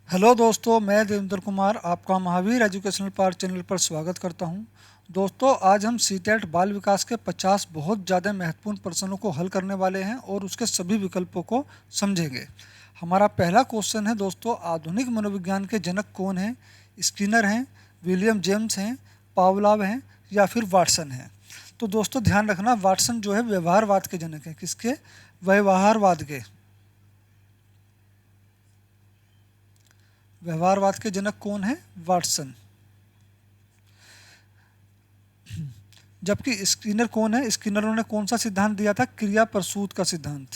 Hello दोस्तों, मैं देवेंद्र कुमार आपका महावीर एजुकेशनल पार्ट चैनल पर स्वागत करता हूं। दोस्तों, आज हम सीटेट बाल विकास के 50 बहुत ज़्यादा महत्वपूर्ण प्रश्नों को हल करने वाले हैं और उसके सभी विकल्पों को समझेंगे। हमारा पहला क्वेश्चन है दोस्तों, आधुनिक मनोविज्ञान के जनक कौन हैं? स्किनर हैं, विलियम जेम्स हैं, पावलाव हैं या फिर वाटसन हैं? तो दोस्तों ध्यान रखना, वाटसन जो है व्यवहारवाद के जनक हैं। किसके? व्यवहारवाद के। व्यवहारवाद के जनक कौन है? वाटसन। जबकि स्किनर कौन है? स्किनरों ने कौन सा सिद्धांत दिया था? क्रिया प्रसूत का सिद्धांत।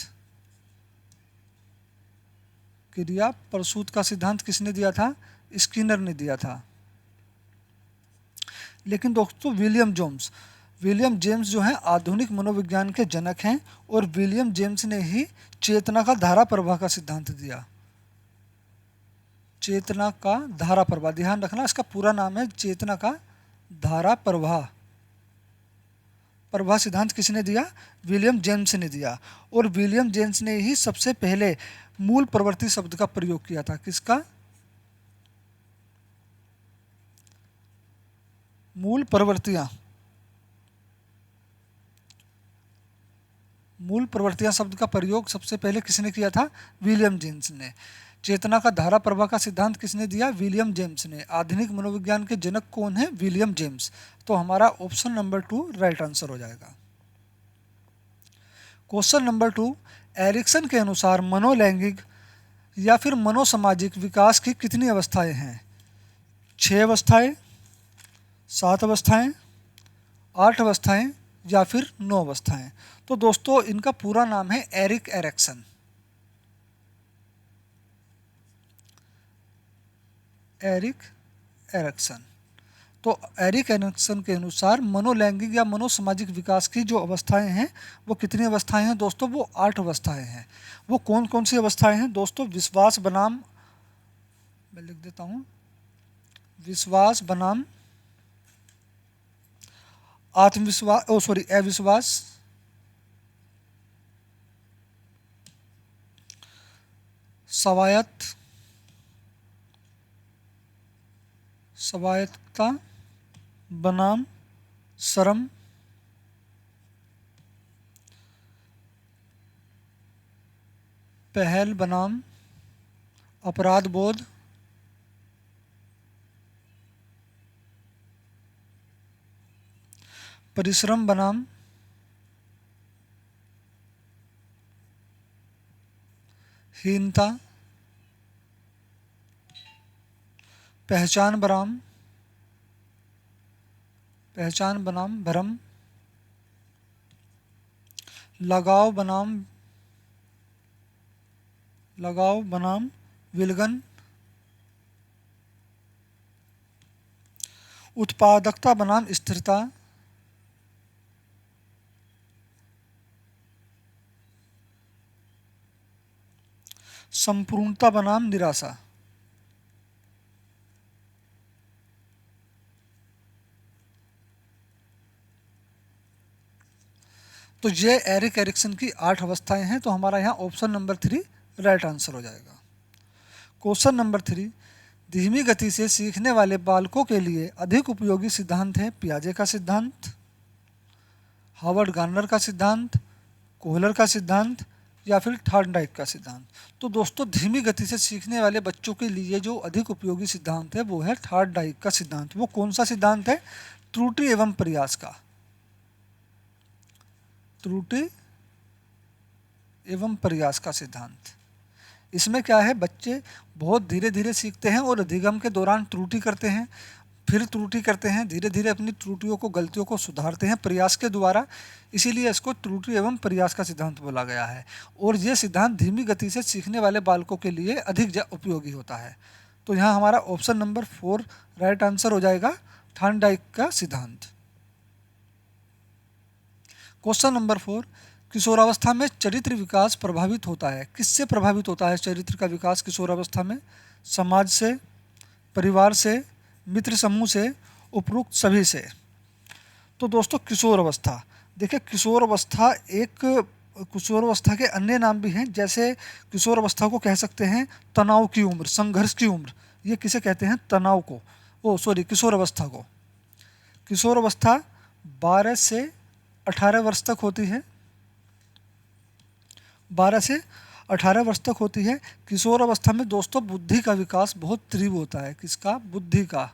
क्रिया प्रसूत का सिद्धांत किसने दिया था? स्किनर ने दिया था। लेकिन दोस्तों विलियम जेम्स जो है आधुनिक मनोविज्ञान के जनक हैं और विलियम जेम्स ने ही चेतना का धारा प्रवाह का सिद्धांत दिया। चेतना का धारा प्रवाह, ध्यान रखना इसका पूरा नाम है चेतना का धारा प्रवाह। प्रवाह सिद्धांत किसने दिया? विलियम जेम्स ने दिया। और विलियम जेम्स ने ही सबसे पहले मूल प्रवृत्ति शब्द का प्रयोग किया था। किसका? मूल प्रवृत्तियां। मूल प्रवृत्तियां शब्द का प्रयोग सबसे पहले किसने किया था? विलियम जेम्स ने। चेतना का धारा प्रवाह का सिद्धांत किसने दिया? विलियम जेम्स ने। आधुनिक मनोविज्ञान के जनक कौन है? William James. तो हमारा ऑप्शन नंबर 2 राइट आंसर हो जाएगा। क्वेश्चन नंबर 2, एरिक्सन के अनुसार मनोलैंगिक या फिर मनोसामाजिक विकास की कितनी अवस्थाएं हैं? 6 अवस्थाएं, 7 अवस्थाएं, 8 अवस्थाएं या फिर 9 अवस्थाएं? तो दोस्तों इनका पूरा नाम है एरिक एरिक्सन। Erik Erikson. तो एरिक एरिक्सन के अनुसार मनोलैंगिक या मनोसामाजिक विकास की जो अवस्थाएं हैं वो कितनी अवस्थाएं हैं दोस्तों? वो 8 अवस्थाएं हैं। वो कौन कौन सी अवस्थाएं हैं दोस्तों? विश्वास बनाम, मैं लिख देता हूं, विश्वास बनाम आत्मविश्वास, अविश्वास, स्वायत्त, स्वायत्तता बनाम शर्म, पहल बनाम अपराध बोध, परिश्रम बनाम हीनता, पहचान बनाम भ्रम, लगाव बनाम विलगन, उत्पादकता बनाम स्थिरता, संपूर्णता बनाम निराशा। तो ये एरिक एरिक्सन की 8 अवस्थाएं हैं। तो हमारा यहाँ ऑप्शन नंबर 3 राइट आंसर हो जाएगा। क्वेश्चन नंबर 3, धीमी गति से सीखने वाले बालकों के लिए अधिक उपयोगी सिद्धांत है पियाजे का सिद्धांत, हार्वर्ड गार्नर का सिद्धांत, कोहलर का सिद्धांत या फिर थॉर्नडाइक का सिद्धांत? तो दोस्तों धीमी गति से सीखने वाले बच्चों के लिए जो अधिक उपयोगी सिद्धांत है वो है थॉर्नडाइक का सिद्धांत। वो कौन सा सिद्धांत है? त्रुटि एवं प्रयास का। त्रुटि एवं प्रयास का सिद्धांत। इसमें क्या है, बच्चे बहुत धीरे धीरे सीखते हैं और अधिगम के दौरान त्रुटि करते हैं, फिर त्रुटि करते हैं, धीरे धीरे अपनी त्रुटियों को, गलतियों को सुधारते हैं प्रयास के द्वारा। इसीलिए इसको त्रुटि एवं प्रयास का सिद्धांत बोला गया है। और ये सिद्धांत धीमी गति से सीखने वाले बालकों के लिए अधिक उपयोगी होता है। तो यहाँ हमारा ऑप्शन नंबर 4 राइट आंसर हो जाएगा, थॉर्नडाइक का सिद्धांत। क्वेश्चन नंबर 4, किशोरावस्था में चरित्र विकास प्रभावित होता है। किससे प्रभावित होता है चरित्र का विकास किशोरावस्था में? समाज से, परिवार से, मित्र समूह से, उपरोक्त सभी से? तो दोस्तों किशोर अवस्था, देखिए किशोर अवस्था एक किशोरावस्था के अन्य नाम भी हैं, जैसे किशोरावस्था को कह सकते हैं तनाव की उम्र, संघर्ष की उम्र। ये किसे कहते हैं? तनाव को, किशोरावस्था को। किशोरावस्था 12 से 18 वर्ष तक होती है। 12 से 18 वर्ष तक होती है। किशोर अवस्था में दोस्तों बुद्धि का विकास बहुत तीव्र होता है। किसका? बुद्धि का।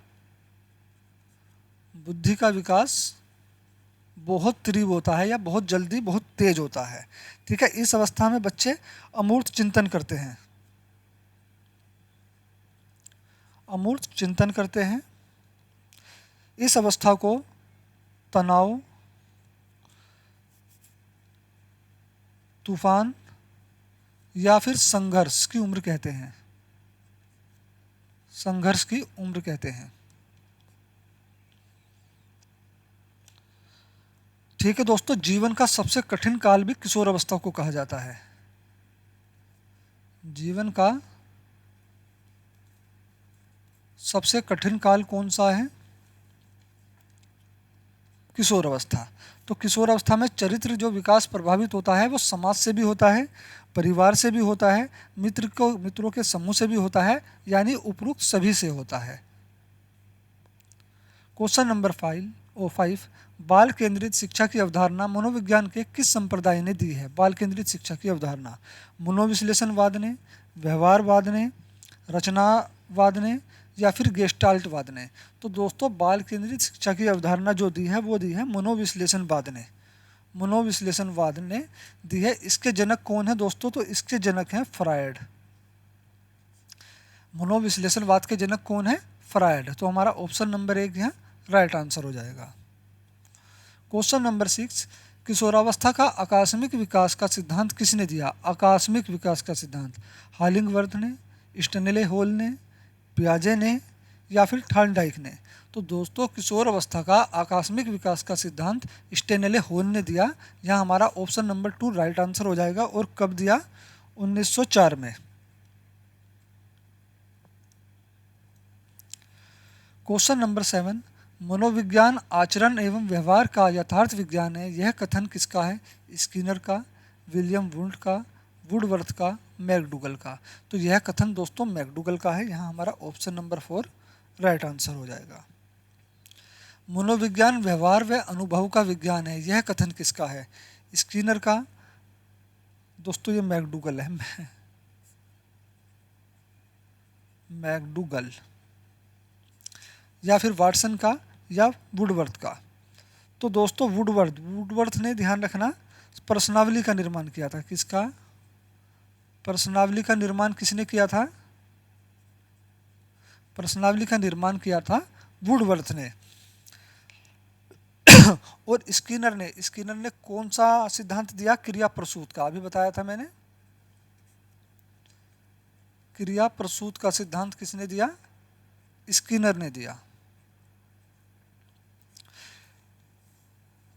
बुद्धि का विकास बहुत तीव्र होता है या बहुत जल्दी, बहुत तेज होता है। ठीक है, इस अवस्था में बच्चे अमूर्त चिंतन करते हैं। अमूर्त चिंतन करते हैं। इस अवस्था को तनाव, तूफान या फिर संघर्ष की उम्र कहते हैं। संघर्ष की उम्र कहते हैं। ठीक है दोस्तों, जीवन का सबसे कठिन काल भी किशोर अवस्था को कहा जाता है। जीवन का सबसे कठिन काल कौन सा है? किशोर अवस्था। तो किशोर अवस्था में चरित्र जो विकास प्रभावित होता है वो समाज से भी होता है, परिवार से भी होता है, मित्रों के समूह से भी होता है, यानी उपरोक्त सभी से होता है। क्वेश्चन नंबर 5, बाल केंद्रित शिक्षा की अवधारणा मनोविज्ञान के किस संप्रदाय ने दी है? बाल केंद्रित शिक्षा की अवधारणा मनोविश्लेषणवाद ने, व्यवहारवाद ने, रचनावाद ने या फिर गेस्टाल्टवाद ने? तो दोस्तों बाल केंद्रित शिक्षा की अवधारणा जो दी है वो दी है मनोविश्लेषणवाद ने। मनोविश्लेषणवाद ने दी है। इसके जनक कौन है दोस्तों? तो इसके जनक हैं फ्रायड। मनोविश्लेषणवाद के जनक कौन है? फ्रायड। तो हमारा ऑप्शन नंबर 1 यहाँ राइट आंसर हो जाएगा। क्वेश्चन नंबर 6, किशोरावस्था का आकस्मिक विकास का सिद्धांत किसने दिया? आकस्मिक विकास का सिद्धांत हालिंगवर्थ ने, स्टेनले हॉल ने, पियाजे ने या फिर थॉर्नडाइक ने? तो दोस्तों किशोर अवस्था का आकस्मिक विकास का सिद्धांत स्टेनले हॉल ने दिया। यहाँ हमारा ऑप्शन नंबर 2 राइट आंसर हो जाएगा। और कब दिया? 1904 में। क्वेश्चन नंबर 7, मनोविज्ञान आचरण एवं व्यवहार का यथार्थ विज्ञान है, यह कथन किसका है? स्किनर का, विलियम वुंड का, वुडवर्थ का, मैकडूगल का? तो यह कथन दोस्तों मैकडूगल का है। यहाँ हमारा ऑप्शन नंबर 4 राइट आंसर हो जाएगा। मनोविज्ञान व्यवहार व अनुभव का विज्ञान है, यह कथन किसका है? स्किनर का? दोस्तों ये मैकडूगल है। मैकडूगल या फिर वाटसन का या वुडवर्थ का? तो दोस्तों वुडवर्थ ने, ध्यान रखना, प्रश्नावली का निर्माण किया था। किसका? प्रश्नावली का निर्माण किसने किया था? प्रश्नावली का निर्माण किया था वुडवर्थ ने। और स्किनर ने कौन सा सिद्धांत दिया? क्रिया प्रसूत का। अभी बताया था मैंने, क्रिया प्रसूत का सिद्धांत किसने दिया? स्किनर ने दिया।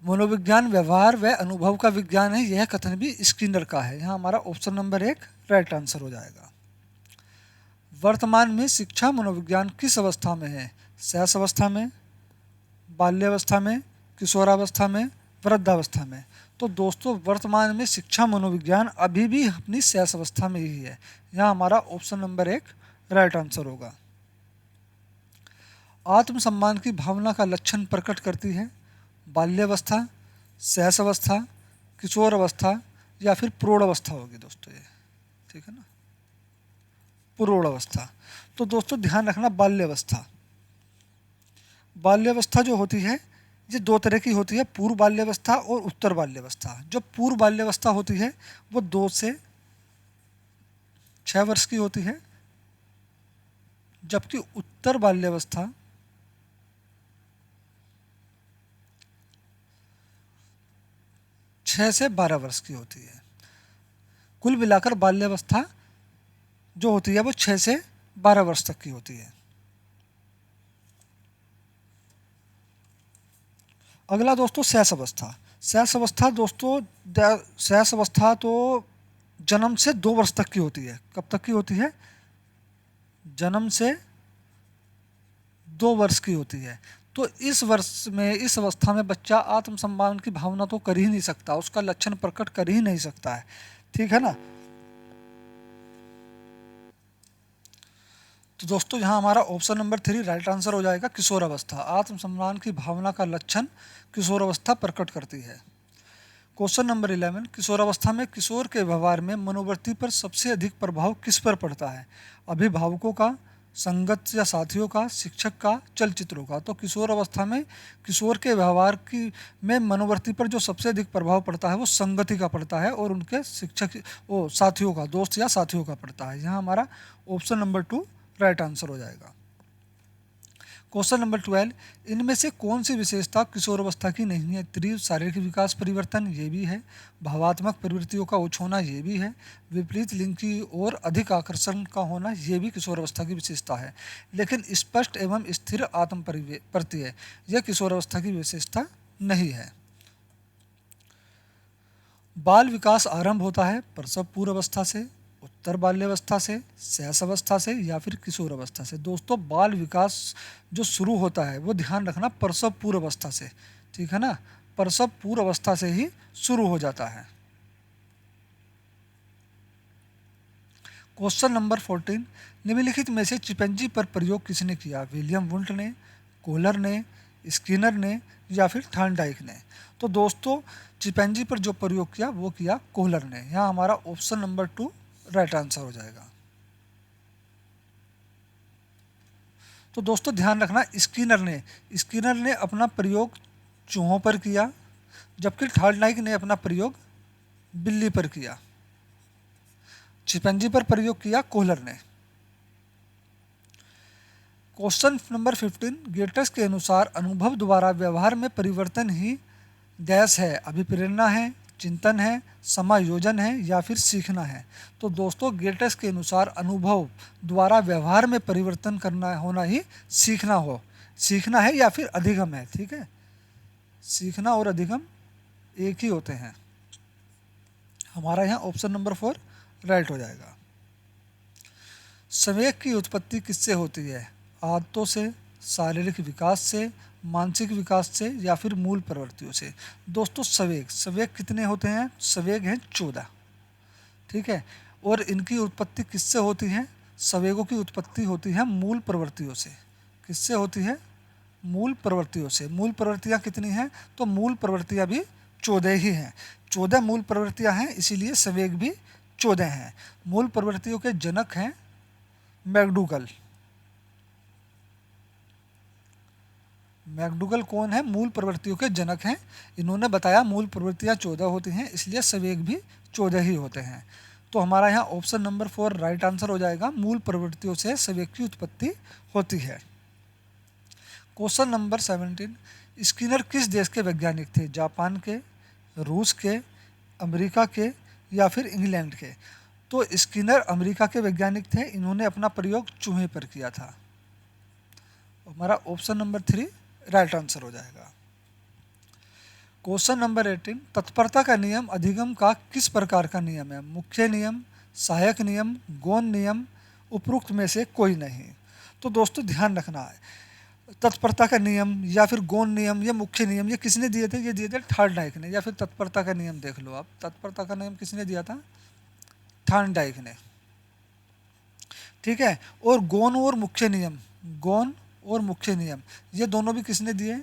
मनोविज्ञान व्यवहार व अनुभव का विज्ञान है, यह कथन भी स्किनर का है। यहाँ हमारा ऑप्शन नंबर 1 राइट आंसर हो जाएगा। वर्तमान में शिक्षा मनोविज्ञान किस अवस्था में है? शैशव अवस्था में, बाल्यावस्था में, किशोरावस्था में, वृद्धावस्था में? तो दोस्तों वर्तमान में शिक्षा मनोविज्ञान अभी भी अपनी शैशव अवस्था में ही है। यहाँ हमारा ऑप्शन नंबर 1 राइट आंसर होगा। आत्मसम्मान की भावना का लक्षण प्रकट करती है? बाल्यावस्था, शैशव अवस्था, किशोर अवस्था या फिर प्रौढ़ अवस्था होगी दोस्तों ये। ठीक है ना, प्रौढ़ अवस्था। तो दोस्तों ध्यान रखना, बाल्यावस्था, बाल्यावस्था जो होती है ये 2 तरह की होती है, पूर्व बाल्यावस्था और उत्तर बाल्यावस्था। जो पूर्व बाल्यावस्था होती है वो 2 से 6 वर्ष की होती है, जबकि उत्तर बाल्यावस्था 6 से 12 वर्ष की होती है। कुल मिलाकर बाल्यावस्था जो होती है वो 6 से 12 वर्ष तक की होती है। अगला दोस्तों शैशव अवस्था। शैशव अवस्था दोस्तों, शैशव अवस्था तो जन्म से 2 वर्ष तक की होती है। कब तक की होती है? जन्म से 2 वर्ष की होती है। तो इस वर्ष में, इस अवस्था में बच्चा आत्मसम्मान की भावना तो कर ही नहीं सकता, उसका लक्षण प्रकट कर ही नहीं सकता है, ठीक है ना। तो दोस्तों यहाँ हमारा ऑप्शन नंबर 3 राइट आंसर हो जाएगा, किशोर अवस्था। आत्मसम्मान की भावना का लक्षण किशोर अवस्था प्रकट करती है। क्वेश्चन नंबर 11, किशोर अवस्था में किशोर के व्यवहार में मनोवृत्ति पर सबसे अधिक प्रभाव किस पर पड़ता है? अभिभावकों का, संगत या साथियों का, शिक्षक का, चलचित्रों का। तो किशोर अवस्था में किशोर के व्यवहार की में मनोवृत्ति पर जो सबसे अधिक प्रभाव पड़ता है वो संगति का पड़ता है और उनके शिक्षक साथियों का, दोस्त या साथियों का पड़ता है। यहाँ हमारा ऑप्शन नंबर 2 राइट आंसर हो जाएगा। क्वेश्चन नंबर 12, इनमें से कौन सी विशेषता किशोर अवस्था की नहीं है? तीव्र शारीरिक विकास परिवर्तन, ये भी है। भावात्मक प्रवृत्तियों का उच्च होना, ये भी है। विपरीत लिंग की ओर अधिक आकर्षण का होना, ये भी किशोर अवस्था की विशेषता है। लेकिन स्पष्ट एवं स्थिर आत्म प्रत्यय यह किशोर अवस्था की विशेषता नहीं है। बाल विकास आरंभ होता है प्रसव पूर्व अवस्था से, उत्तर बाल्यावस्था से, शैशव अवस्था से या फिर किशोर अवस्था से। दोस्तों बाल विकास जो शुरू होता है वो ध्यान रखना प्रसव पूर्व अवस्था से, ठीक है ना, प्रसव पूर्व अवस्था से ही शुरू हो जाता है। क्वेश्चन नंबर 14, निम्नलिखित में से चिंपैंजी पर प्रयोग किसने किया? विलियम वुंट ने, कोहलर ने, स्किनर ने या फिर थॉर्नडाइक ने। तो दोस्तों चिंपैंजी पर जो प्रयोग किया वो किया कोहलर ने। यहाँ हमारा ऑप्शन नंबर 2 राइट आंसर हो जाएगा। तो दोस्तों ध्यान रखना स्किनर ने अपना प्रयोग चूहों पर किया, जबकि थॉर्नडाइक ने अपना प्रयोग बिल्ली पर किया। चिंपैंजी पर प्रयोग किया कोहलर ने। क्वेश्चन नंबर 15, गेटस के अनुसार अनुभव द्वारा व्यवहार में परिवर्तन ही डैश है? अभिप्रेरणा है, चिंतन है, समायोजन है या फिर सीखना है। तो दोस्तों गेटस के अनुसार अनुभव द्वारा व्यवहार में परिवर्तन करना होना ही सीखना है या फिर अधिगम है, ठीक है। सीखना और अधिगम एक ही होते हैं। हमारा यहाँ ऑप्शन नंबर 4 राइट हो जाएगा। संवेग की उत्पत्ति किससे होती है? आदतों से, शारीरिक विकास से, मानसिक विकास से या फिर मूल प्रवृत्तियों से। दोस्तों संवेग कितने होते हैं? संवेग हैं 14, ठीक है। और इनकी उत्पत्ति किससे होती है? संवेगों की उत्पत्ति होती है मूल प्रवृत्तियों से। किससे होती है? मूल प्रवृत्तियों से। मूल प्रवृत्तियाँ कितनी हैं? तो मूल प्रवृत्तियाँ भी 14 ही हैं। 14 मूल प्रवृत्तियाँ हैं, इसीलिए संवेग भी 14 हैं। मूल प्रवृत्तियों के जनक हैं मैकडूगल कौन है? मूल प्रवृत्तियों के जनक हैं। इन्होंने बताया मूल प्रवृत्तियाँ 14 होती हैं, इसलिए संवेग भी 14 ही होते हैं। तो हमारा यहाँ ऑप्शन नंबर 4 राइट आंसर हो जाएगा। मूल प्रवृत्तियों से संवेग की उत्पत्ति होती है। क्वेश्चन नंबर 17, स्किनर किस देश के वैज्ञानिक थे? जापान के, रूस के, अमेरिका के या फिर इंग्लैंड के। तो स्किनर अमेरिका के वैज्ञानिक थे। इन्होंने अपना प्रयोग चूहे पर किया था। हमारा ऑप्शन नंबर 3 राइट आंसर हो जाएगा। क्वेश्चन नंबर 18, तत्परता का नियम अधिगम का किस प्रकार का नियम है? मुख्य नियम, सहायक नियम, गौण नियम, उपरोक्त में से कोई नहीं। तो दोस्तों ध्यान रखना है, तत्परता का नियम या फिर गौण नियम या मुख्य नियम ये किसने दिए थे? ये दिए थे थॉर्नडाइक ने। या फिर तत्परता का नियम देख लो आप, तत्परता का नियम किसने दिया था? थॉर्नडाइक ने, ठीक है। और गौण और मुख्य नियम ये दोनों भी किसने दिए?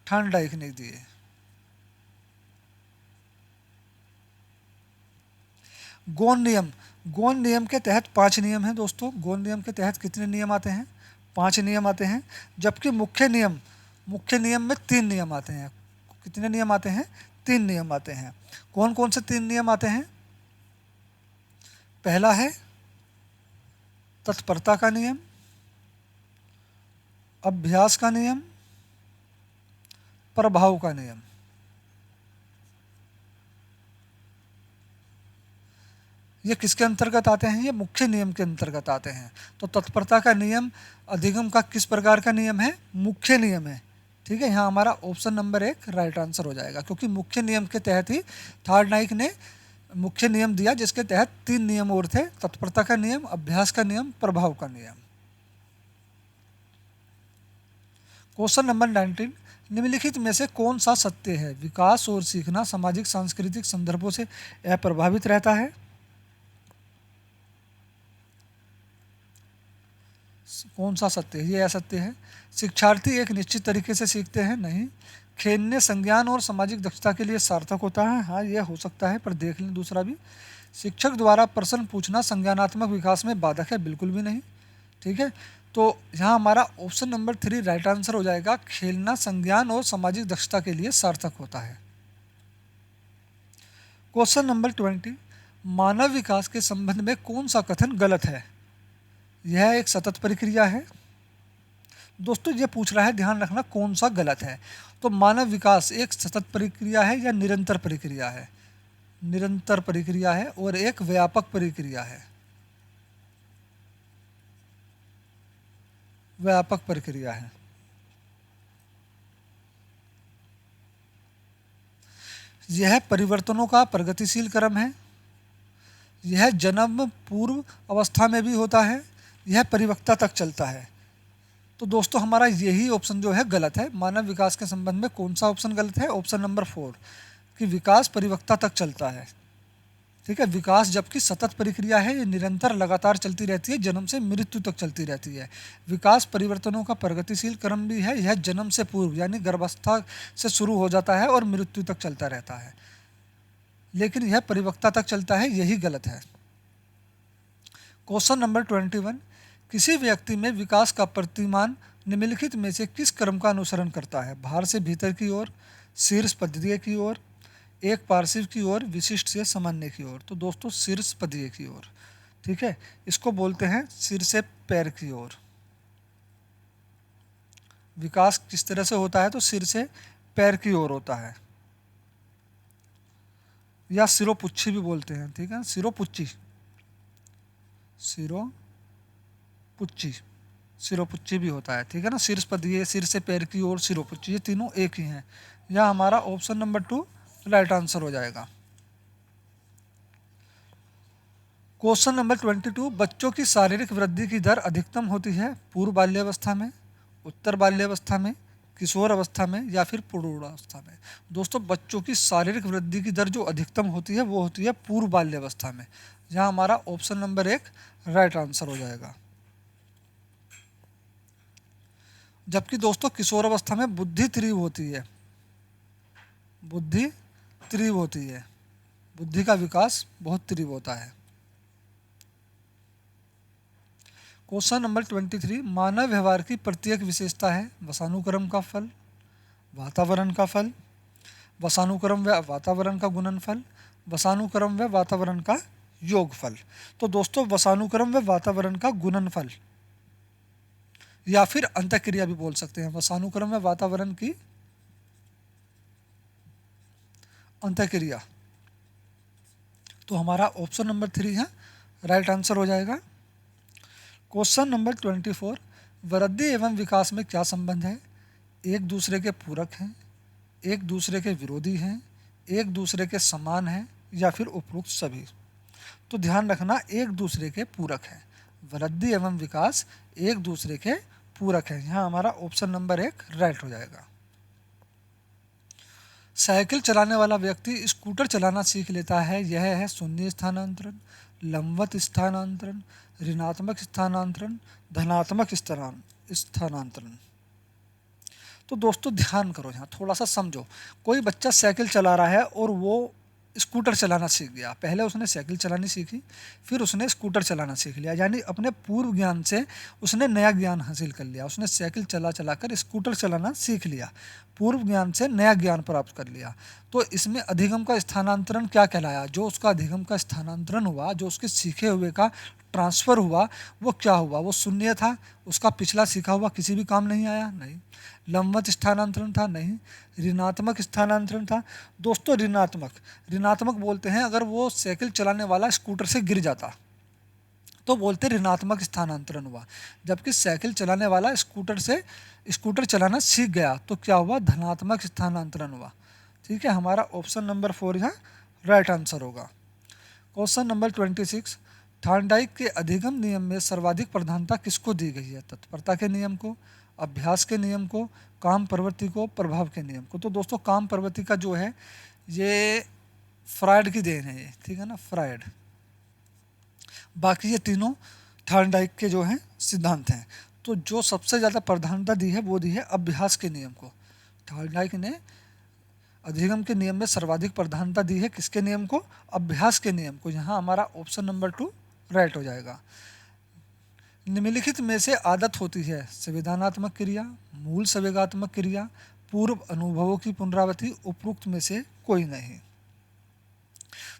थॉर्नडाइक ने दिए। गौण नियम के तहत 5 नियम हैं दोस्तों। गौण नियम के तहत कितने नियम आते हैं? 5 नियम आते हैं। जबकि मुख्य नियम में 3 नियम आते हैं। कितने नियम आते हैं? 3 नियम आते हैं। कौन कौन से 3 नियम आते हैं? पहला है तत्परता का नियम, अभ्यास का नियम, प्रभाव का नियम। ये किसके अंतर्गत आते हैं? ये मुख्य नियम के अंतर्गत आते हैं। तो तत्परता का नियम अधिगम का किस प्रकार का नियम है? मुख्य नियम है, ठीक है। यहाँ हमारा ऑप्शन नंबर 1 राइट आंसर हो जाएगा, क्योंकि मुख्य नियम के तहत ही थॉर्नडाइक ने मुख्य नियम दिया, जिसके तहत 3 नियम और थे, तत्परता का नियम, अभ्यास का नियम, प्रभाव का नियम। क्वेश्चन नंबर 19, निम्नलिखित में से कौन सा सत्य है? विकास और सीखना सामाजिक सांस्कृतिक संदर्भों से अप्रभावित रहता है। कौन सा सत्य है? ये असत्य है। शिक्षार्थी एक निश्चित तरीके से सीखते हैं। नहीं। खेलने संज्ञान और सामाजिक दक्षता के लिए सार्थक होता है। हाँ, ये हो सकता है, पर देख लें दूसरा भी। शिक्षक द्वारा प्रश्न पूछना संज्ञानात्मक विकास में बाधक है। बिल्कुल भी नहीं। ठीक है, तो यहाँ हमारा ऑप्शन नंबर 3 राइट आंसर हो जाएगा। खेलना संज्ञान और सामाजिक दक्षता के लिए सार्थक होता है। क्वेश्चन नंबर 20, मानव विकास के संबंध में कौन सा कथन गलत है? यह एक सतत प्रक्रिया है। दोस्तों, ये पूछ रहा है, ध्यान रखना कौन सा गलत है। तो मानव विकास एक सतत प्रक्रिया है या निरंतर प्रक्रिया है? निरंतर प्रक्रिया है और एक व्यापक प्रक्रिया है। व्यापक प्रक्रिया है। यह परिवर्तनों का प्रगतिशील क्रम है। यह जन्म पूर्व अवस्था में भी होता है। यह परिपक्वता तक चलता है। तो दोस्तों, हमारा यही ऑप्शन जो है गलत है। मानव विकास के संबंध में कौन सा ऑप्शन गलत है? ऑप्शन नंबर 4 कि विकास परिपक्वता तक चलता है। ठीक है, विकास जबकि सतत प्रक्रिया है, ये निरंतर लगातार चलती रहती है, जन्म से मृत्यु तक चलती रहती है। विकास परिवर्तनों का प्रगतिशील क्रम भी है। यह जन्म से पूर्व यानी गर्भावस्था से शुरू हो जाता है और मृत्यु तक चलता रहता है, लेकिन यह परिपक्वता तक चलता है, यही गलत है। क्वेश्चन नंबर 21, किसी व्यक्ति में विकास का प्रतिमान निम्नलिखित में से किस क्रम का अनुसरण करता है? बाहर से भीतर की ओर, शीर्ष पद्य की ओर, एक पार्श्व की ओर, विशिष्ट से सामान्य की ओर। तो दोस्तों, शीर्ष पद्य की ओर। ठीक है, इसको बोलते हैं सिर से पैर की ओर। विकास किस तरह से होता है? तो सिर से पैर की ओर होता है, या सिरोपुच्छी भी बोलते हैं। ठीक है, सिरोपुच्छी, सिरोपुच्छी, सिरोपुच्छी भी होता है। ठीक है ना, शीर्ष पद्य, सिर से पैर की ओर, सिरोपुच्छी, ये तीनों एक ही हैं। यह हमारा ऑप्शन नंबर 2 राइट आंसर हो जाएगा। क्वेश्चन नंबर 22, बच्चों की शारीरिक वृद्धि की दर अधिकतम होती है पूर्व बाल्यावस्था में, उत्तर बाल्यावस्था में, किशोर अवस्था में, या फिर प्रौढ़ावस्था में? दोस्तों, बच्चों की शारीरिक वृद्धि की दर जो अधिकतम होती है वो होती है पूर्व बाल्यावस्था में। यहाँ हमारा ऑप्शन नंबर 1 राइट आंसर हो जाएगा। जबकि दोस्तों, किशोर अवस्था में बुद्धि तीव्र होती है। बुद्धि तीव्र होती है, बुद्धि का विकास बहुत तीव्र होता है। क्वेश्चन नंबर 23, मानव व्यवहार की प्रत्येक विशेषता है वसानुक्रम का फल, वातावरण का फल, वसानुक्रम व वातावरण का गुणनफल, वसानुक्रम व वातावरण का योगफल। तो दोस्तों, वसानुक्रम व वातावरण का गुणनफल, या फिर अंतःक्रिया भी बोल सकते हैं। वसानुक्रम व वातावरण की अंतःक्रिया। तो हमारा ऑप्शन नंबर 3 है राइट आंसर हो जाएगा। क्वेश्चन नंबर 24, वृद्धि एवं विकास में क्या संबंध है? एक दूसरे के पूरक हैं, एक दूसरे के विरोधी हैं, एक दूसरे के समान हैं, या फिर उपरोक्त सभी? तो ध्यान रखना, एक दूसरे के पूरक हैं। वृद्धि एवं विकास एक दूसरे के पूरक हैं। यहाँ हमारा ऑप्शन नंबर 1 राइट हो जाएगा। साइकिल चलाने वाला व्यक्ति स्कूटर चलाना सीख लेता है। यह है शून्य स्थानांतरण, लंबवत स्थानांतरण, ऋणात्मक स्थानांतरण, धनात्मक स्थानांतरण। तो दोस्तों, ध्यान करो, यहाँ थोड़ा सा समझो। कोई बच्चा साइकिल चला रहा है और वो स्कूटर चलाना सीख गया। पहले उसने साइकिल चलानी सीखी, फिर उसने स्कूटर चलाना सीख लिया, यानी अपने पूर्व ज्ञान से उसने नया ज्ञान हासिल कर लिया। उसने साइकिल चला चला कर स्कूटर चलाना सीख लिया, पूर्व ज्ञान से नया ज्ञान प्राप्त कर लिया। तो इसमें अधिगम का स्थानांतरण क्या कहलाया? जो उसका अधिगम का स्थानांतरण हुआ, जो उसके सीखे हुए का ट्रांसफ़र हुआ, वो क्या हुआ? वो शून्य था, उसका पिछला सीखा हुआ किसी भी काम नहीं आया। नहीं। लंबवत स्थानांतरण था? नहीं। ऋणात्मक स्थानांतरण था? दोस्तों, ऋणात्मक बोलते हैं अगर वो साइकिल चलाने वाला स्कूटर से गिर जाता तो बोलते ऋणात्मक स्थानांतरण हुआ। जबकि साइकिल चलाने वाला स्कूटर चलाना सीख गया तो क्या हुआ? धनात्मक स्थानांतरण हुआ। ठीक है, हमारा ऑप्शन नंबर 4 यहाँ राइट आंसर होगा। क्वेश्चन नंबर 26, थॉर्नडाइक के अधिगम नियम में सर्वाधिक प्रधानता किसको दी गई है? तत्परता के नियम को, अभ्यास के नियम को, काम प्रवृत्ति को, प्रभाव के नियम को। तो दोस्तों काम प्रवृत्ति का जो है ये फ्रायड की देन है ये, ठीक है ना, फ्रायड। बाकी ये तीनों थॉर्नडाइक के जो हैं सिद्धांत हैं। तो जो सबसे ज़्यादा प्रधानता दी है वो दी है अभ्यास के नियम को। थॉर्नडाइक ने अधिगम के नियम में सर्वाधिक प्रधानता दी है किसके नियम को? अभ्यास के नियम को। यहाँ हमारा ऑप्शन नंबर 2 राइट हो जाएगा। निम्नलिखित में से आदत होती है संवेदनात्मक क्रिया, मूल संवेगात्मक क्रिया, पूर्व अनुभवों की पुनरावृत्ति, उपरोक्त में से कोई नहीं।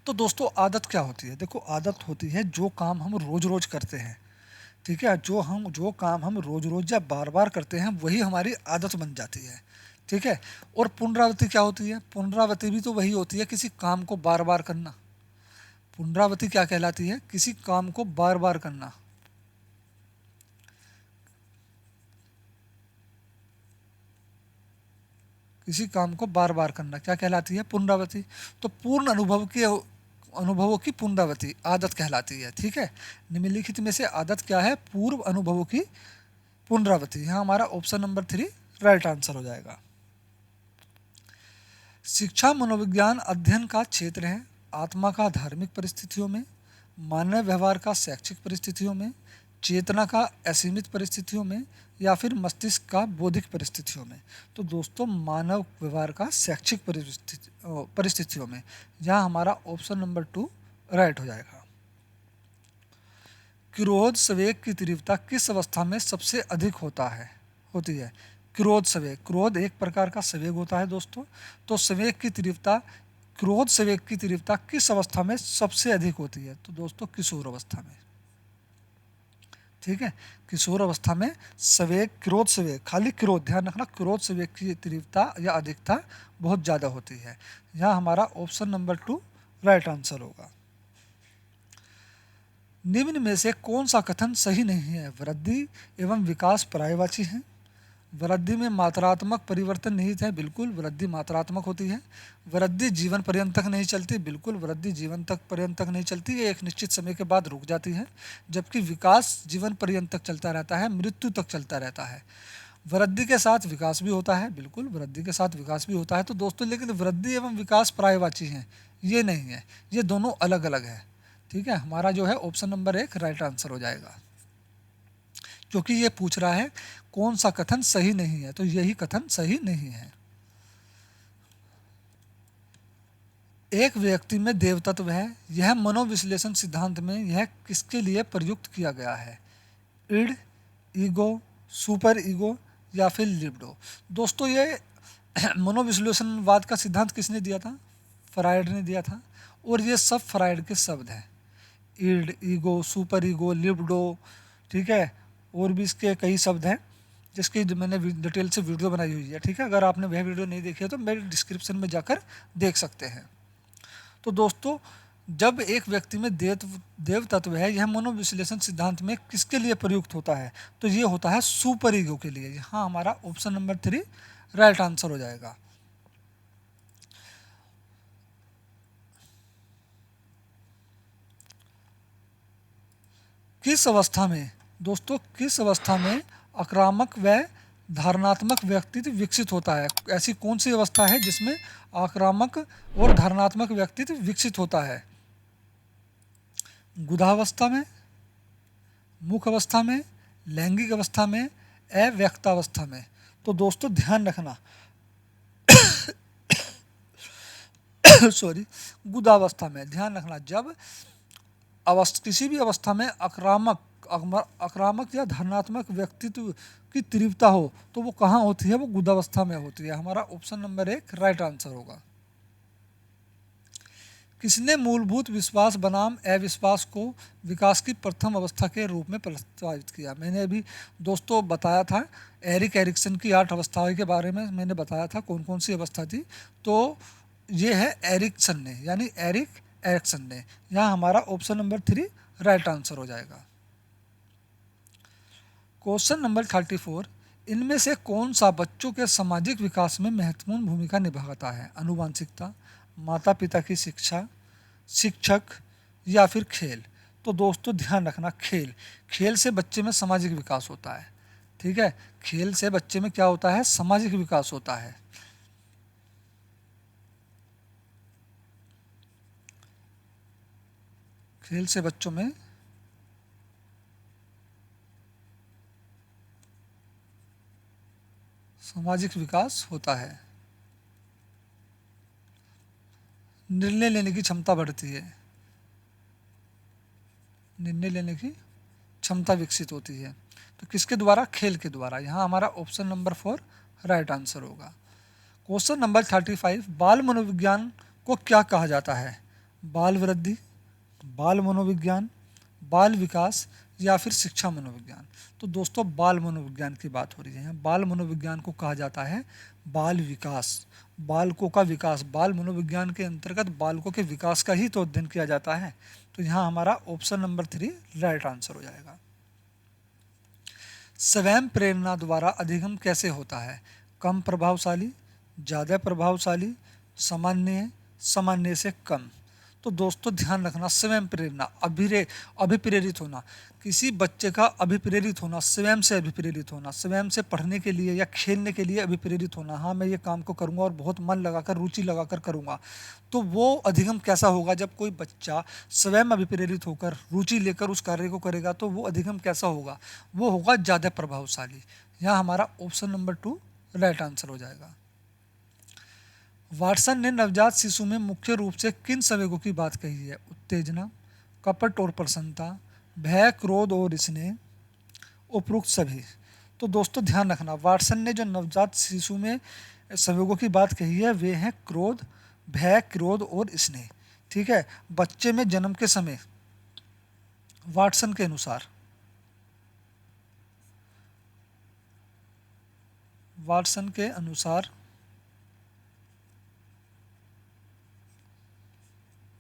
तो दोस्तों आदत क्या होती है? देखो आदत होती है जो काम हम रोज रोज करते हैं, ठीक है, जो काम हम रोज रोज या बार बार करते हैं वही हमारी आदत बन जाती है, ठीक है। और पुनरावृत्ति क्या होती है? पुनरावृत्ति भी तो वही होती है किसी काम को बार बार करना। पुनरावृत्ति क्या कहलाती है? किसी काम को बार बार करना। किसी काम को बार बार करना क्या कहलाती है? पुनरावृत्ति। तो पूर्ण अनुभवों की पुनरावृत्ति आदत कहलाती है, ठीक है। निम्नलिखित में से आदत क्या है? पूर्व अनुभवों की पुनरावृत्ति। यहाँ हमारा ऑप्शन नंबर 3 राइट आंसर हो जाएगा। शिक्षा मनोविज्ञान अध्ययन का क्षेत्र है। आत्मा का धार्मिक परिस्थितियों में, मानव व्यवहार का शैक्षिक परिस्थितियों में, चेतना का असीमित परिस्थितियों में, या फिर मस्तिष्क का बौद्धिक परिस्थितियों में। तो दोस्तों मानव व्यवहार का शैक्षिक परिस्थितियों में। यहाँ हमारा ऑप्शन नंबर 2 राइट हो जाएगा। क्रोध संवेग की तीव्रता किस अवस्था में सबसे अधिक होती है? क्रोध संवेग, क्रोध एक प्रकार का संवेग होता है दोस्तों। तो संवेग की तीव्रता, क्रोध संवेग की तीव्रता किस अवस्था में सबसे अधिक होती है? तो दोस्तों किशोर अवस्था में, ठीक है। किशोर अवस्था में संवेग, क्रोध संवेग, खाली क्रोध, ध्यान रखना, क्रोध संवेग की तीव्रता या अधिकता बहुत ज़्यादा होती है। यहाँ हमारा ऑप्शन नंबर 2 राइट आंसर होगा। निम्न में से कौन सा कथन सही नहीं है? वृद्धि एवं विकास पर्यायवाची हैं। वृद्धि में मात्रात्मक परिवर्तन निहित है, बिल्कुल वृद्धि मात्रात्मक होती है। वृद्धि जीवन पर्यंत तक नहीं चलती, बिल्कुल वृद्धि जीवन तक पर्यंत तक नहीं चलती, ये एक निश्चित समय के बाद रुक जाती है। जबकि विकास जीवन पर्यंत तक चलता रहता है, मृत्यु तक चलता रहता है। वृद्धि के साथ विकास भी होता है, बिल्कुल वृद्धि के साथ विकास भी होता है। तो दोस्तों लेकिन वृद्धि एवं विकास पर्यायवाची हैं, ये नहीं है, ये दोनों अलग अलग है, ठीक है। हमारा जो है ऑप्शन नंबर 1 राइट आंसर हो जाएगा। क्योंकि ये पूछ रहा है कौन सा कथन सही नहीं है, तो यही कथन सही नहीं है। एक व्यक्ति में देव तत्व है, यह मनोविश्लेषण सिद्धांत में यह किसके लिए प्रयुक्त किया गया है? इड, ईगो, सुपर ईगो, या फिर लिबिडो। दोस्तों ये मनोविश्लेषणवाद का सिद्धांत किसने दिया था? फ्रायड ने दिया था। और ये सब फ्रायड के शब्द हैं, id, ego, super ego, libido, ठीक है। और भी इसके कई शब्द हैं जिसकी मैंने डिटेल से वीडियो बनाई हुई है, ठीक है। अगर आपने वह वीडियो नहीं देखी है तो मेरे डिस्क्रिप्शन में जाकर देख सकते हैं। तो दोस्तों जब एक व्यक्ति में देव तत्व है, यह मनोविश्लेषण सिद्धांत में किसके लिए प्रयुक्त होता है? तो ये होता है सुपर ईगो के लिए। यहाँ हमारा ऑप्शन नंबर 3 राइट आंसर हो जाएगा। किस अवस्था में दोस्तों, किस अवस्था में आक्रामक व धारणात्मक व्यक्तित्व विकसित होता है? ऐसी कौन सी अवस्था है जिसमें आक्रामक और धारणात्मक व्यक्तित्व विकसित होता है? गुदावस्था में, मुख अवस्था में, लैंगिक अवस्था में, अव्यक्तावस्था में। तो दोस्तों ध्यान रखना सॉरी, गुदावस्था में ध्यान रखना। जब किसी भी अवस्था में आक्रामक या धनात्मक व्यक्तित्व की तीव्रता हो तो वो कहाँ होती है? वो गुदावस्था में होती है। हमारा ऑप्शन नंबर 1 राइट आंसर होगा। किसने मूलभूत विश्वास बनाम अविश्वास को विकास की प्रथम अवस्था के रूप में प्रस्तावित किया? मैंने अभी दोस्तों बताया था, एरिक एरिक्सन की 8 अवस्थाओं के बारे में मैंने बताया था कौन कौन सी अवस्था थी। तो ये है एरिक्सन ने, यानी एरिक एरिक्सन ने। यहाँ हमारा ऑप्शन नंबर 3 राइट आंसर हो जाएगा। क्वेश्चन नंबर 34, इनमें से कौन सा बच्चों के सामाजिक विकास में महत्वपूर्ण भूमिका निभाता है? आनुवांशिकता, माता पिता की शिक्षा, शिक्षक, या फिर खेल? तो दोस्तों ध्यान रखना, खेल से बच्चे में सामाजिक विकास होता है। ठीक है। खेल से बच्चे में क्या होता है, सामाजिक विकास होता है। खेल से बच्चों में सामाजिक विकास होता है। निर्णय लेने की क्षमता बढ़ती है। निर्णय लेने की क्षमता विकसित होती है। तो किसके द्वारा, खेल के द्वारा। यहाँ हमारा ऑप्शन नंबर 4 राइट आंसर होगा। क्वेश्चन नंबर 35, बाल मनोविज्ञान को क्या कहा जाता है। बाल वृद्धि, बाल मनोविज्ञान, बाल विकास या फिर शिक्षा मनोविज्ञान। तो दोस्तों बाल मनोविज्ञान की बात हो रही है। बाल मनोविज्ञान को कहा जाता है बाल विकास, बालकों का विकास। बाल मनोविज्ञान के अंतर्गत बालकों के विकास का ही तो अध्ययन किया जाता है। तो यहाँ हमारा ऑप्शन नंबर 3 राइट आंसर हो जाएगा। स्वयं प्रेरणा द्वारा अधिगम कैसे होता है। कम प्रभावशाली, ज़्यादा प्रभावशाली, सामान्य, सामान्य से कम। तो दोस्तों ध्यान रखना, स्वयं प्रेरणा, अभिप्रेरित होना, किसी बच्चे का अभिप्रेरित होना, स्वयं से अभिप्रेरित होना, स्वयं से पढ़ने के लिए या खेलने के लिए अभिप्रेरित होना। हाँ मैं ये काम को करूँगा और बहुत मन लगाकर, रुचि लगाकर करूँगा। तो वो अधिगम कैसा होगा, जब कोई बच्चा स्वयं अभिप्रेरित होकर रुचि लेकर उस कार्य को करेगा तो वो अधिगम कैसा होगा, वो होगा ज़्यादा प्रभावशाली। यहाँ हमारा ऑप्शन नंबर 2 राइट आंसर हो जाएगा। वाटसन ने नवजात शिशु में मुख्य रूप से किन संवेगों की बात कही है। उत्तेजना, कपट और प्रसन्नता, भय, क्रोध और स्नेह, उपरोक्त सभी। तो दोस्तों ध्यान रखना, वाटसन ने जो नवजात शिशु में संवेगों की बात कही है वे हैं क्रोध, भय, क्रोध और स्नेह। ठीक है। बच्चे में जन्म के समय वाटसन के अनुसार, वाटसन के अनुसार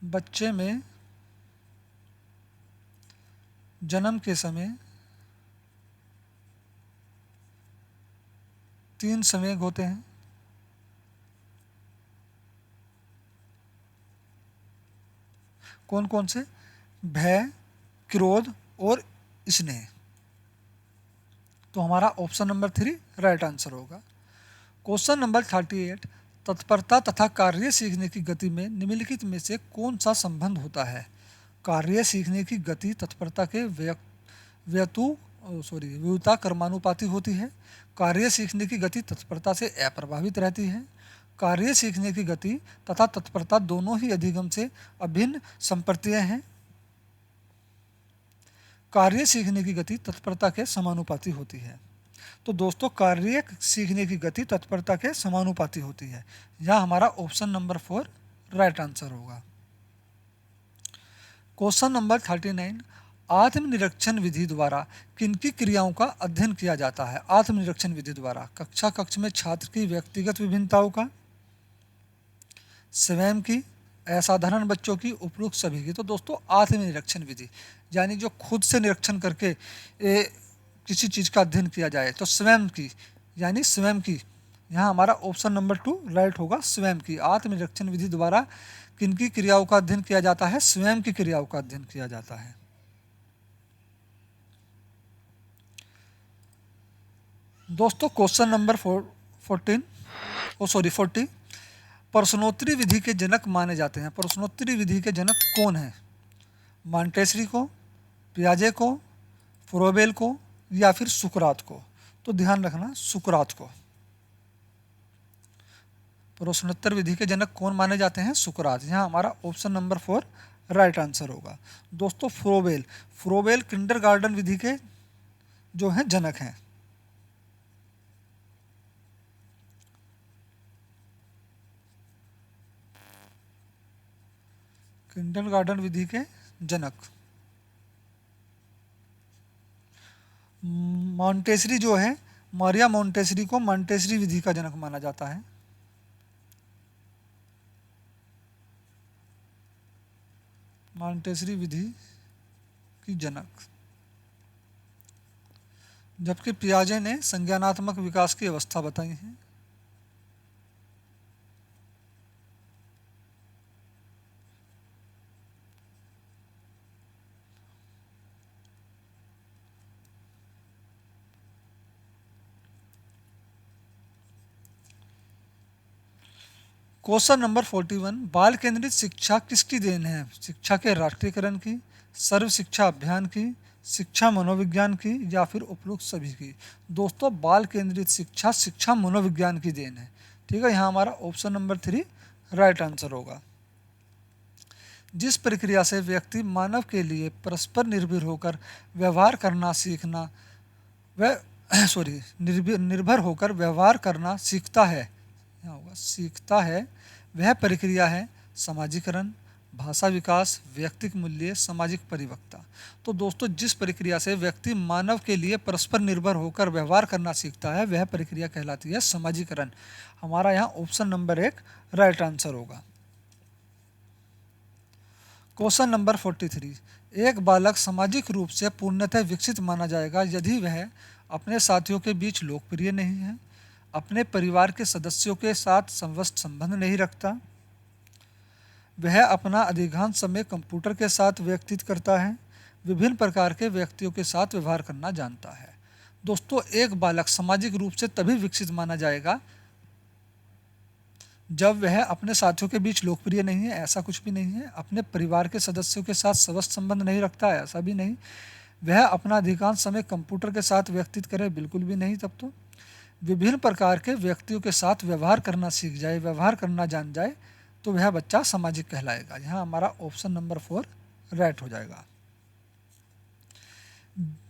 बच्चे में जन्म के समय 3 संवेग होते हैं। कौन कौन से, भय, क्रोध और स्नेह। तो हमारा ऑप्शन नंबर 3 राइट आंसर होगा। क्वेश्चन नंबर 38, तत्परता तथा कार्य सीखने की गति में निम्नलिखित में से कौन सा संबंध होता है। कार्य सीखने की गति तत्परता के व्युता कर्मानुपाती होती है। कार्य सीखने की गति तत्परता से अप्रभावित रहती है। कार्य सीखने की गति तथा तत्परता दोनों ही अधिगम से अभिन्न संप्रत्यय हैं। कार्य सीखने की गति तत्परता के समानुपाती होती है। तो दोस्तों कार्य सीखने की गति तत्परता के समानुपाती होती है। यह हमारा ऑप्शन नंबर 4 राइट आंसर होगा। क्वेश्चन नंबर 39, आत्मनिरीक्षण विधि द्वारा किनकी क्रियाओं का अध्ययन किया जाता है। आत्मनिरीक्षण विधि द्वारा कक्षा कक्ष में छात्र की व्यक्तिगत विभिन्नताओं का, स्वयं की, असाधारण बच्चों की, उपरोक्त सभी की। तो दोस्तों आत्मनिरीक्षण विधि यानी जो खुद से निरीक्षण करके किसी चीज़ का अध्ययन किया जाए, तो स्वयं की यानी स्वयं की। यहाँ हमारा ऑप्शन नंबर 2 राइट होगा, स्वयं की। आत्मनिरीक्षण विधि द्वारा किनकी क्रियाओं का अध्ययन किया जाता है, स्वयं की क्रियाओं का अध्ययन किया जाता है। दोस्तों क्वेश्चन नंबर 40, प्रश्नोत्तरी विधि के जनक माने जाते हैं। प्रश्नोत्तरी विधि के जनक कौन हैं। मॉन्टेसरी को, पियाजे को, फ्रोबेल को या फिर सुकरात को। तो ध्यान रखना सुकरात को। प्रश्नोत्तर विधि के जनक कौन माने जाते हैं, सुकरात। यहाँ हमारा ऑप्शन नंबर 4 राइट आंसर होगा। दोस्तों फ्रोबेल किंडरगार्टन विधि के जो हैं जनक हैं। किंडरगार्टन विधि के जनक। मॉन्टेसरी जो है, मारिया मॉन्टेसरी को मॉन्टेसरी विधि का जनक माना जाता है। मॉन्टेसरी विधि की जनक। जबकि पियाजे ने संज्ञानात्मक विकास की अवस्था बताई है। क्वेश्चन नंबर 41, बाल केंद्रित शिक्षा किसकी देन है? शिक्षा के राष्ट्रीयकरण की, सर्व शिक्षा अभियान की, शिक्षा मनोविज्ञान की, या फिर उपरोक्त सभी की? दोस्तों, बाल केंद्रित शिक्षा शिक्षा मनोविज्ञान की देन है। ठीक है, यहाँ हमारा ऑप्शन नंबर 3 राइट आंसर होगा। जिस प्रक्रिया से व्यक्ति मानव के लिए परस्पर निर्भर होकर व्यवहार करना सीखना वह निर्भर होकर व्यवहार करना सीखता है, क्या होगा, सीखता है, वह प्रक्रिया है समाजीकरण, भाषा विकास, व्यक्तिक मूल्य, सामाजिक परिपक्वता। तो दोस्तों, जिस प्रक्रिया से व्यक्ति मानव के लिए परस्पर निर्भर होकर व्यवहार करना सीखता है वह प्रक्रिया कहलाती है समाजीकरण। हमारा यहाँ ऑप्शन नंबर 1 राइट आंसर होगा। क्वेश्चन नंबर 43, एक बालक सामाजिक रूप से पूर्णतः विकसित माना जाएगा यदि वह अपने साथियों के बीच लोकप्रिय नहीं है, अपने परिवार के सदस्यों के साथ समवस्त संबंध नहीं रखता, वह अपना अधिकांश समय कंप्यूटर के साथ व्यतीत करता है, विभिन्न प्रकार के व्यक्तियों के साथ व्यवहार करना जानता है। दोस्तों, एक बालक सामाजिक रूप से तभी विकसित माना जाएगा जब वह अपने साथियों के बीच लोकप्रिय नहीं है, ऐसा कुछ भी नहीं है, अपने परिवार के सदस्यों के साथ स्वस्थ संबंध नहीं रखता है, ऐसा भी नहीं, वह अपना अधिकांश समय कंप्यूटर के साथ व्यतीत करे, बिल्कुल भी नहीं, तब तो विभिन्न प्रकार के व्यक्तियों के साथ व्यवहार करना सीख जाए, व्यवहार करना जान जाए, तो वह बच्चा सामाजिक कहलाएगा। यहाँ हमारा ऑप्शन नंबर 4 राइट हो जाएगा।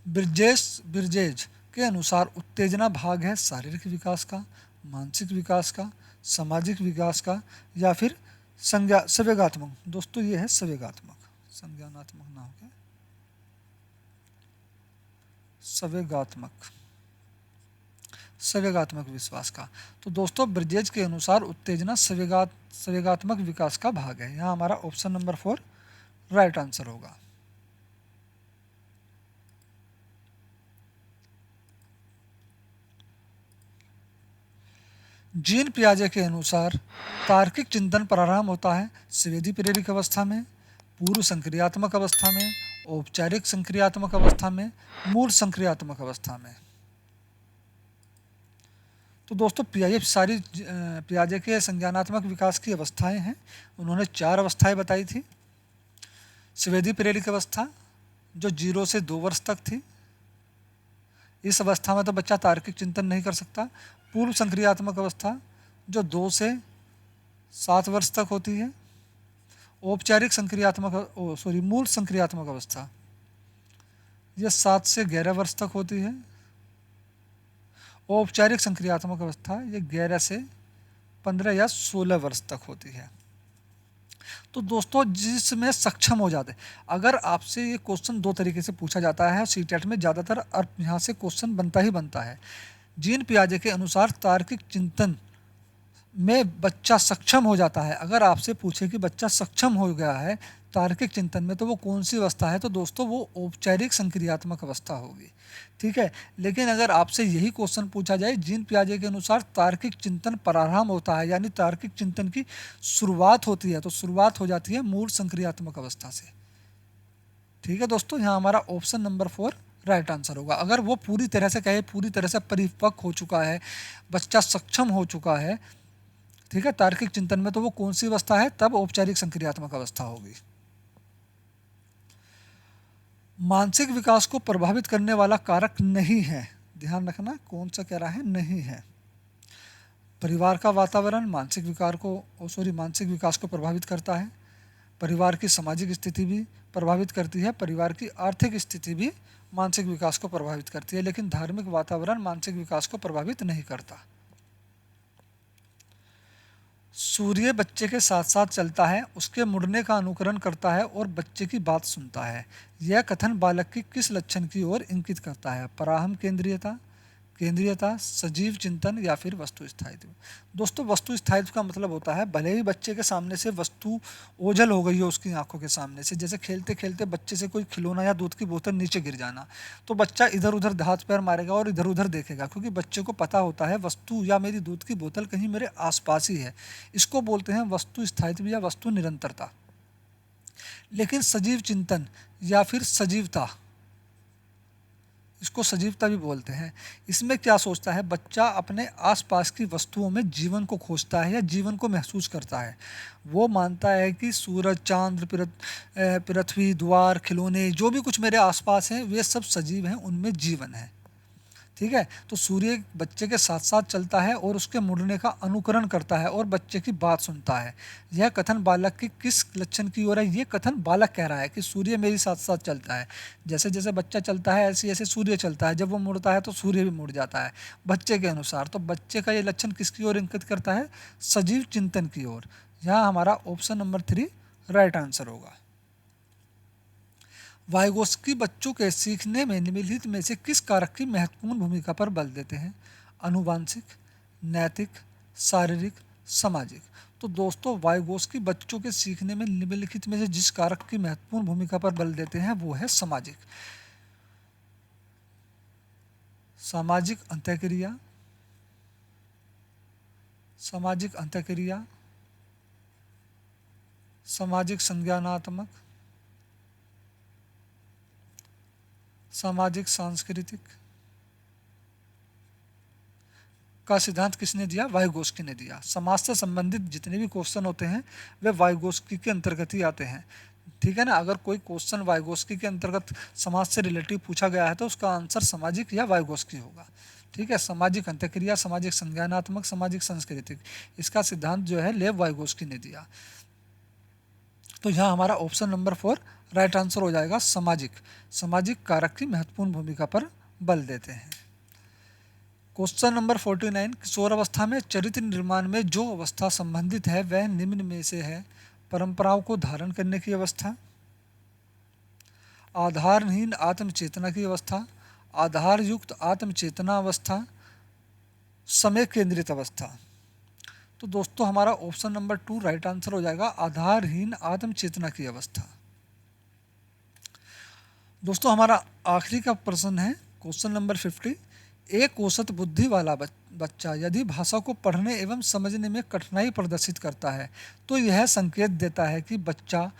ब्रिजेज के अनुसार उत्तेजना भाग है शारीरिक विकास का, मानसिक विकास का, सामाजिक विकास का, या फिर संवेगात्मक। दोस्तों, ये है संवेगात्मक, संज्ञानात्मक ना होकर संवेगात्मक विश्वास का। तो दोस्तों, ब्रिजेज के अनुसार उत्तेजना संवेगात्मक विकास का भाग है। यहाँ हमारा ऑप्शन नंबर 4 राइट आंसर होगा। जीन पियाजे के अनुसार तार्किक चिंतन प्रारंभ होता है स्वेदी प्रेरिक अवस्था में, पूर्व संक्रियात्मक अवस्था में, औपचारिक संक्रियात्मक अवस्था में, मूल संक्रियात्मक अवस्था में। तो दोस्तों, पियाजे के संज्ञानात्मक विकास की अवस्थाएं हैं। उन्होंने 4 अवस्थाएं बताई थी। स्वेदी प्रेरिक अवस्था जो 0 से 2 वर्ष तक थी, इस अवस्था में तो बच्चा तार्किक चिंतन नहीं कर सकता। पूर्व संक्रियात्मक अवस्था जो 2 से 7 वर्ष तक होती है। औपचारिक मूल संक्रियात्मक अवस्था यह 7 से 11 वर्ष तक होती है। औपचारिक संक्रियात्मक अवस्था ये 11 से 15 या 16 वर्ष तक होती है। तो दोस्तों, जिसमें सक्षम हो जाते, अगर आपसे ये क्वेश्चन 2 तरीके से पूछा जाता है सीटेट में, ज़्यादातर यहाँ से क्वेश्चन बनता ही बनता है। जीन पियाजे के अनुसार तार्किक चिंतन में बच्चा सक्षम हो जाता है। अगर आपसे पूछे कि बच्चा सक्षम हो गया है तार्किक चिंतन में, तो वो कौन सी अवस्था है? तो दोस्तों, वो औपचारिक संक्रियात्मक अवस्था होगी। ठीक है, लेकिन अगर आपसे यही क्वेश्चन पूछा जाए, जीन पियाजे के अनुसार तार्किक चिंतन प्रारंभ होता है, यानी तार्किक चिंतन की शुरुआत होती है, तो शुरुआत हो जाती है मूल संक्रियात्मक अवस्था से। ठीक है दोस्तों, यहाँ हमारा ऑप्शन नंबर 4 राइट आंसर होगा। अगर वो पूरी तरह से कहे, पूरी तरह से परिपक्व हो चुका है, बच्चा सक्षम हो चुका है, ठीक है, तार्किक चिंतन में, तो वो कौन सी अवस्था है? तब औपचारिक संक्रियात्मक अवस्था होगी। मानसिक विकास को प्रभावित करने वाला कारक नहीं है, ध्यान रखना, कौन सा कह रहा है? नहीं है। परिवार का वातावरण मानसिक विकास को प्रभावित करता है। परिवार की सामाजिक स्थिति भी प्रभावित करती है, परिवार की आर्थिक स्थिति भी मानसिक विकास को प्रभावित करती है, लेकिन धार्मिक वातावरण मानसिक विकास को प्रभावित नहीं करता। सूर्य बच्चे के साथ साथ चलता है, उसके मुड़ने का अनुकरण करता है और बच्चे की बात सुनता है। यह कथन बालक की किस लक्षण की ओर इंगित करता है? पराहम केंद्रीयता, सजीव चिंतन, या फिर वस्तु स्थायित्व। दोस्तों, वस्तु स्थायित्व का मतलब होता है भले ही बच्चे के सामने से वस्तु ओझल हो गई हो उसकी आंखों के सामने से, जैसे खेलते खेलते बच्चे से कोई खिलौना या दूध की बोतल नीचे गिर जाना, तो बच्चा इधर उधर हाथ पैर मारेगा और इधर उधर देखेगा, क्योंकि बच्चे को पता होता है वस्तु या मेरी दूध की बोतल कहीं मेरे आसपास ही है। इसको बोलते हैं वस्तु स्थायित्व या वस्तु निरंतरता। लेकिन सजीव चिंतन या फिर सजीवता, इसको सजीवता भी बोलते हैं। इसमें क्या सोचता है, बच्चा अपने आसपास की वस्तुओं में जीवन को खोजता है या जीवन को महसूस करता है। वो मानता है कि सूरज, चांद, पृथ्वी, द्वार, खिलौने, जो भी कुछ मेरे आसपास हैं वे सब सजीव हैं, उनमें जीवन है। ठीक है, तो सूर्य बच्चे के साथ साथ चलता है और उसके मुड़ने का अनुकरण करता है और बच्चे की बात सुनता है। यह कथन बालक के किस लक्षण की ओर है? ये कथन बालक कह रहा है कि सूर्य मेरे साथ साथ चलता है। जैसे जैसे बच्चा चलता है ऐसे ऐसे सूर्य चलता है, जब वो मुड़ता है तो सूर्य भी मुड़ जाता है बच्चे के अनुसार। तो बच्चे का ये लक्षण किसकी ओर इंगित करता है? सजीव चिंतन की ओर। यहाँ हमारा ऑप्शन नंबर 3 राइट आंसर होगा। वाइगोस्की बच्चों के सीखने में निम्नलिखित में से किस कारक की महत्वपूर्ण भूमिका पर बल देते हैं? आनुवांशिक, नैतिक, शारीरिक, सामाजिक। तो दोस्तों वाइगोस्की बच्चों के सीखने में निम्नलिखित में से जिस कारक की महत्वपूर्ण भूमिका पर बल देते हैं वो है सामाजिक। सामाजिक अंतःक्रिया, सामाजिक अंतःक्रिया, सामाजिक संज्ञानात्मक, सामाजिक सांस्कृतिक का सिद्धांत किसने दिया? वाइगोस्की ने दिया। समाज से संबंधित जितने भी क्वेश्चन होते हैं वे वाइगोस्की के अंतर्गत ही आते हैं। ठीक है ना, अगर कोई क्वेश्चन वाइगोस्की के अंतर्गत समाज से रिलेटिव पूछा गया है तो उसका आंसर सामाजिक या वाइगोस्की होगा। ठीक है, सामाजिक अंतःक्रिया, सामाजिक संज्ञानात्मक, सामाजिक सांस्कृतिक, इसका सिद्धांत जो है लेव वाइगोस्की ने दिया। तो यहाँ हमारा ऑप्शन नंबर 4 राइट आंसर हो जाएगा। सामाजिक, सामाजिक कारक की महत्वपूर्ण भूमिका पर बल देते हैं। क्वेश्चन नंबर 49, किशोर अवस्था में चरित्र निर्माण में जो अवस्था संबंधित है वह निम्न में से है? परंपराओं को धारण करने की अवस्था, आधारहीन आत्मचेतना की अवस्था, आधार युक्त आत्मचेतना अवस्था, समय केंद्रित अवस्था। तो दोस्तों हमारा ऑप्शन नंबर 2 राइट आंसर हो जाएगा, आधारहीन आत्मचेतना की अवस्था। दोस्तों हमारा आखिरी का प्रश्न है क्वेश्चन नंबर 50, एक औसत बुद्धि वाला बच्चा यदि भाषा को पढ़ने एवं समझने में कठिनाई प्रदर्शित करता है तो यह संकेत देता है कि बच्चा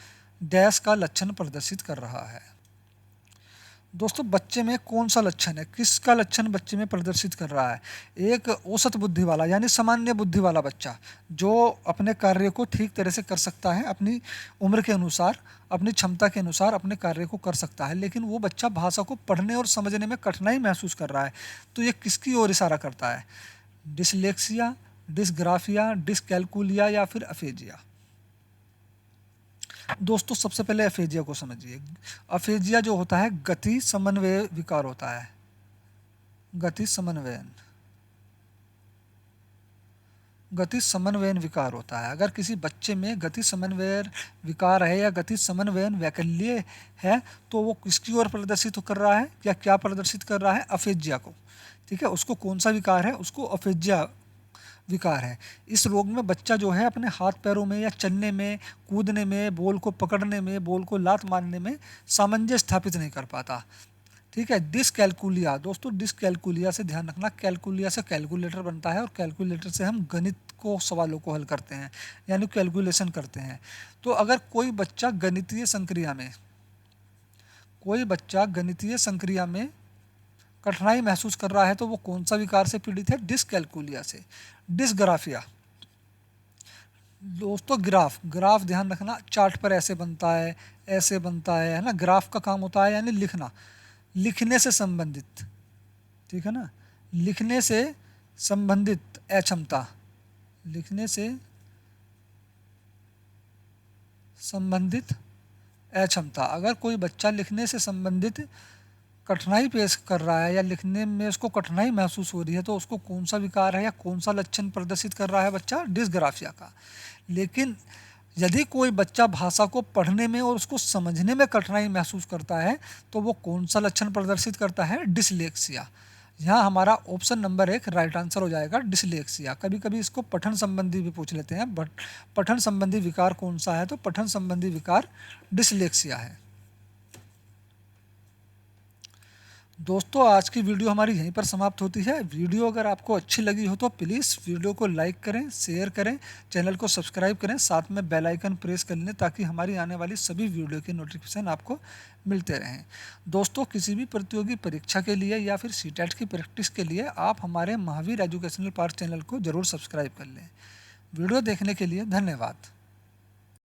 डैश का लक्षण प्रदर्शित कर रहा है। दोस्तों बच्चे में कौन सा लक्षण है, किसका लक्षण बच्चे में प्रदर्शित कर रहा है? एक औसत बुद्धि वाला यानी सामान्य बुद्धि वाला बच्चा जो अपने कार्य को ठीक तरह से कर सकता है, अपनी उम्र के अनुसार, अपनी क्षमता के अनुसार अपने कार्य को कर सकता है, लेकिन वो बच्चा भाषा को पढ़ने और समझने में कठिनाई महसूस कर रहा है। तो ये किसकी ओर इशारा करता है? डिसलेक्सिया, डिसग्राफिया, डिसकैलकुलिया या फिर अफेजिया? दोस्तों सबसे पहले अफेजिया को समझिए। अफेजिया जो होता है गति समन्वय विकार होता है, गति समन्वयन, गति समन्वयन विकार होता है। अगर किसी बच्चे में गति समन्वयन विकार है या गति समन्वयन वैकल्य है तो वो किसकी ओर प्रदर्शित कर रहा है या क्या प्रदर्शित कर रहा है? अफेजिया को। ठीक है, उसको कौन सा विकार है? उसको अफेजिया विकार है। इस रोग में बच्चा जो है अपने हाथ पैरों में या चलने में, कूदने में, बॉल को पकड़ने में, बॉल को लात मारने में सामंजस्य स्थापित नहीं कर पाता। ठीक है, डिसकैलकुलिया, दोस्तों डिसकैलकुलिया से ध्यान रखना, कैलकुलिया से कैलकुलेटर बनता है और कैलकुलेटर से हम गणित को सवालों को हल करते हैं यानी कैलकुलेशन करते हैं। तो अगर कोई बच्चा गणितीय संक्रिया में, कोई बच्चा गणितीय संक्रिया में कठिनाई महसूस कर रहा है तो वो कौन सा विकार से पीड़ित है? डिसकैलकुलिया से। डिसग्राफिया, दोस्तों ग्राफ, ग्राफ ध्यान रखना चार्ट पर ऐसे बनता है, ऐसे बनता है ना। ग्राफ का काम होता है यानी लिखना, लिखने से संबंधित, ठीक है ना, लिखने से संबंधित अक्षमता, लिखने से संबंधित अक्षमता। अगर कोई बच्चा लिखने से संबंधित कठिनाई पेश कर रहा है या लिखने में उसको कठिनाई महसूस हो रही है तो उसको कौन सा विकार है या कौन सा लक्षण प्रदर्शित कर रहा है बच्चा? डिसग्राफिया का। लेकिन यदि कोई बच्चा भाषा को पढ़ने में और उसको समझने में कठिनाई महसूस करता है तो वो कौन सा लक्षण प्रदर्शित करता है? डिसलेक्सिया। यहाँ हमारा ऑप्शन नंबर 1 राइट आंसर हो जाएगा, डिसलेक्सिया। कभी कभी इसको पठन संबंधी भी पूछ लेते हैं, बट पठन संबंधी विकार कौन सा है? तो पठन संबंधी विकार डिसलेक्सिया है। दोस्तों आज की वीडियो हमारी यहीं पर समाप्त होती है। वीडियो अगर आपको अच्छी लगी हो तो प्लीज़ वीडियो को लाइक करें, शेयर करें, चैनल को सब्सक्राइब करें, साथ में बेल आइकन प्रेस कर लें ताकि हमारी आने वाली सभी वीडियो की नोटिफिकेशन आपको मिलते रहें। दोस्तों किसी भी प्रतियोगी परीक्षा के लिए या फिर सीटेट की प्रैक्टिस के लिए आप हमारे महावीर एजुकेशनल पार्ट चैनल को ज़रूर सब्सक्राइब कर लें। वीडियो देखने के लिए धन्यवाद।